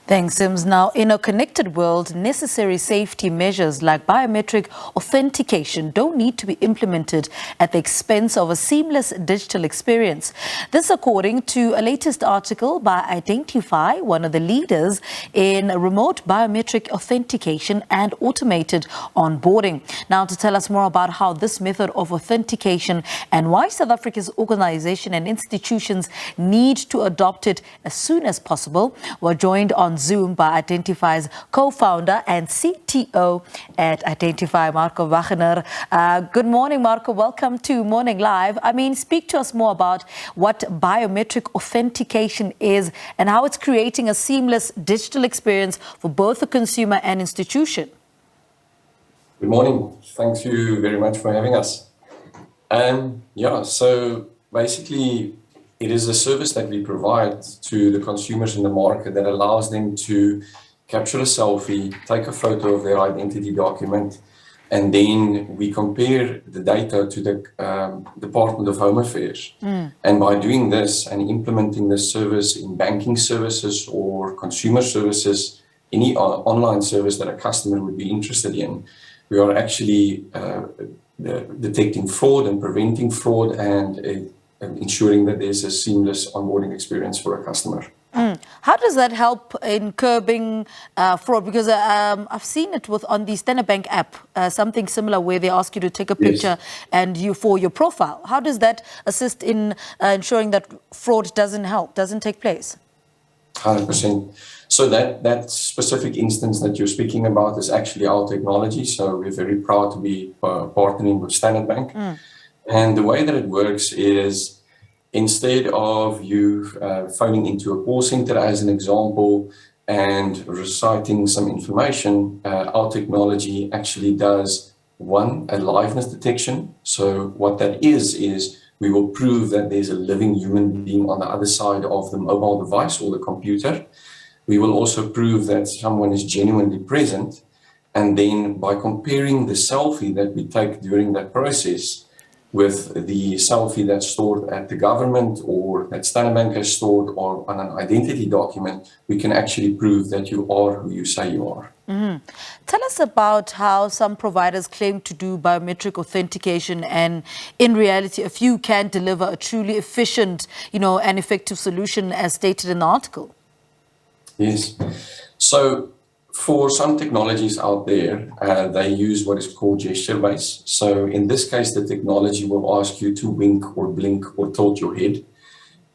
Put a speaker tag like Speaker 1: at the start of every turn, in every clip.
Speaker 1: Thanks, Sims. Now, in a connected world, necessary safety measures like biometric authentication don't need to be implemented at the expense of a seamless digital experience. This according to a latest article by iiDENTIFii, one of the leaders in remote biometric authentication and automated onboarding. Now, to tell us more about how this method of authentication and why South Africa's organization and institutions need to adopt it as soon as possible, we're joined on Zoom by iiDENTIFii's co-founder and CTO at iiDENTIFii, Marco Wagener. Good morning, Marco. Welcome to Morning Live. Speak to us more about what biometric authentication is and how it's creating a seamless digital experience for both the consumer and institution.
Speaker 2: Good morning. Thank you very much for having us. So basically, it is a service that we provide to the consumers in the market that allows them to capture a selfie, take a photo of their identity document, and then we compare the data to the Department of Home Affairs. And by doing this and implementing this service in banking services or consumer services, any online service that a customer would be interested in, we are actually detecting fraud and preventing fraud and ensuring that there's a seamless onboarding experience for a customer.
Speaker 1: How does that help in curbing fraud? Because I've seen it on the Standard Bank app, something similar where they ask you to take a picture and for your profile. How does that assist in ensuring that fraud doesn't take place?
Speaker 2: 100%. So that specific instance that you're speaking about is actually our technology. So we're very proud to be partnering with Standard Bank. And the way that it works is instead of you phoning into a call center, as an example, and reciting some information, our technology actually does, one, a liveness detection. So what that is we will prove that there's a living human being on the other side of the mobile device or the computer. We will also prove that someone is genuinely present. And then by comparing the selfie that we take during that process with the selfie that's stored at the government or that Standard Bank has stored or on an identity document, we can actually prove that you are who you say you are.
Speaker 1: Tell us about how some providers claim to do biometric authentication and in reality a few can't deliver a truly efficient, and effective solution as stated in the article.
Speaker 2: Yes. So for some technologies out there, they use what is called gesture-based. So in this case, the technology will ask you to wink or blink or tilt your head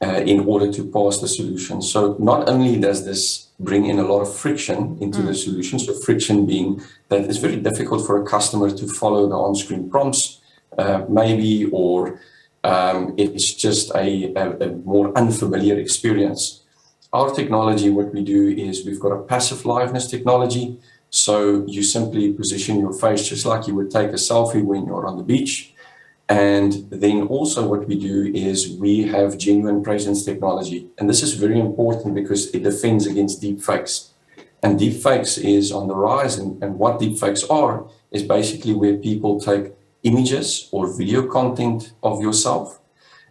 Speaker 2: in order to pass the solution. So not only does this bring in a lot of friction into the solution, so friction being that it's very difficult for a customer to follow the on-screen prompts, maybe, or it's just a more unfamiliar experience. Our technology, what we do is we've got a passive liveness technology. So you simply position your face just like you would take a selfie when you're on the beach. And then also what we do is we have genuine presence technology. And this is very important because it defends against deepfakes. And deepfakes is on the rise. And what deepfakes are is basically where people take images or video content of yourself,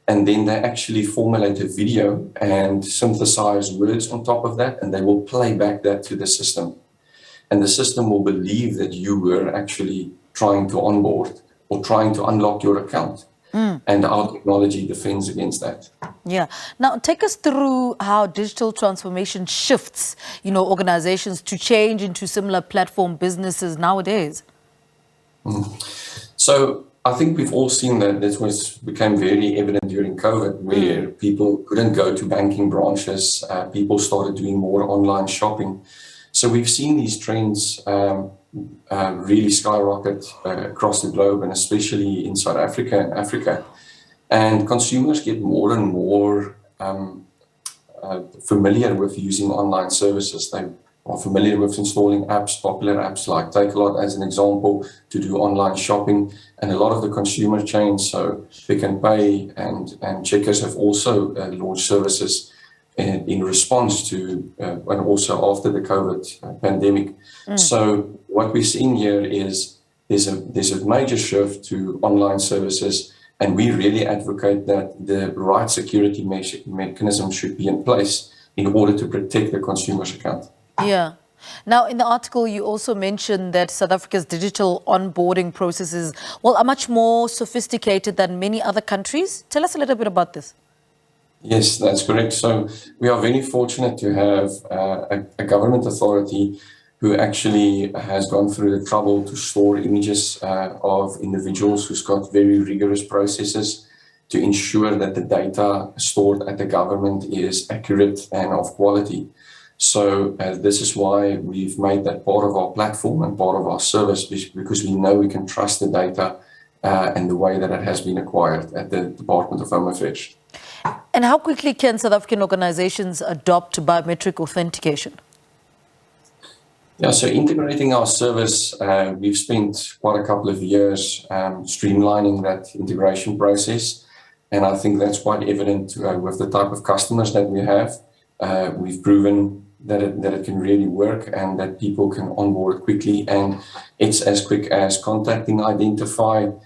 Speaker 2: and then they actually formulate a video and synthesize words on top of that, and they will play back that to the system. And the system will believe that you were actually trying to onboard or trying to unlock your account. And our technology defends against that.
Speaker 1: Yeah. Now, take us through how digital transformation shifts, organizations to change into similar platform businesses nowadays.
Speaker 2: So I think we've all seen that this became very evident during COVID, where people couldn't go to banking branches, people started doing more online shopping. So we've seen these trends really skyrocket across the globe, and especially in South Africa and Africa. And consumers get more and more familiar with using online services. They are familiar with installing apps, popular apps like Takealot as an example, to do online shopping. And a lot of the consumer chains, so Pick n Pay and Checkers, have also launched services in response to and also after the COVID pandemic. So what we're seeing here is there's a major shift to online services, and we really advocate that the right security mechanism should be in place in order to protect the consumer's account.
Speaker 1: Yeah. Now, in the article, you also mentioned that South Africa's digital onboarding processes, well, are much more sophisticated than many other countries. Tell us a little bit about this.
Speaker 2: Yes, that's correct. So we are very fortunate to have a government authority who actually has gone through the trouble to store images of individuals who's got very rigorous processes to ensure that the data stored at the government is accurate and of quality. So this is why we've made that part of our platform and part of our service, because we know we can trust the data and the way that it has been acquired at the Department of Home Affairs.
Speaker 1: And how quickly can South African organizations adopt biometric authentication?
Speaker 2: Yeah, so integrating our service, we've spent quite a couple of years streamlining that integration process. And I think that's quite evident with the type of customers that we have. We've proven that it can really work and that people can onboard quickly. And it's as quick as contacting iiDENTIFii.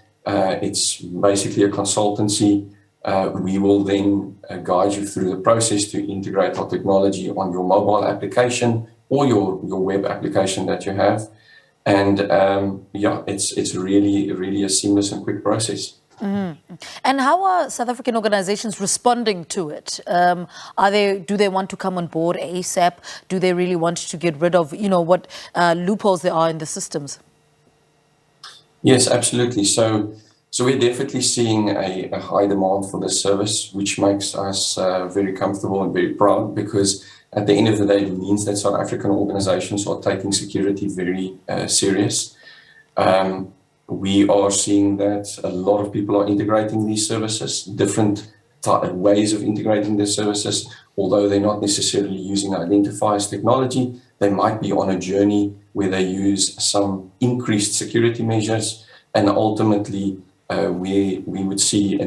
Speaker 2: It's basically a consultancy. We will then guide you through the process to integrate our technology on your mobile application or your web application that you have. And yeah, it's really a seamless and quick process.
Speaker 1: Mm-hmm. And how are South African organizations responding to it? Do they want to come on board ASAP? Do they really want to get rid of, what loopholes there are in the systems?
Speaker 2: Yes, absolutely. So we're definitely seeing a high demand for this service, which makes us very comfortable and very proud, because at the end of the day, it means that South African organizations are taking security very serious. We are seeing that a lot of people are integrating these services, different ways of integrating these services. Although they're not necessarily using iiDENTIFI's technology, they might be on a journey where they use some increased security measures, and ultimately we would see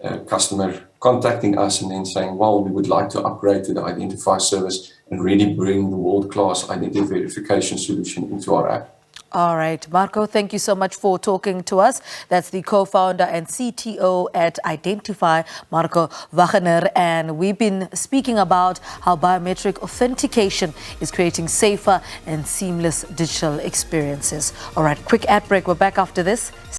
Speaker 2: a customer contacting us and then saying, well, we would like to upgrade to the iiDENTIFI service and really bring the world-class identity verification solution into our app.
Speaker 1: All right, Marco, thank you so much for talking to us. That's the co-founder and CTO at iiDENTIFii, Marco Wagener. And we've been speaking about how biometric authentication is creating safer and seamless digital experiences. All right, quick ad break. We're back after this.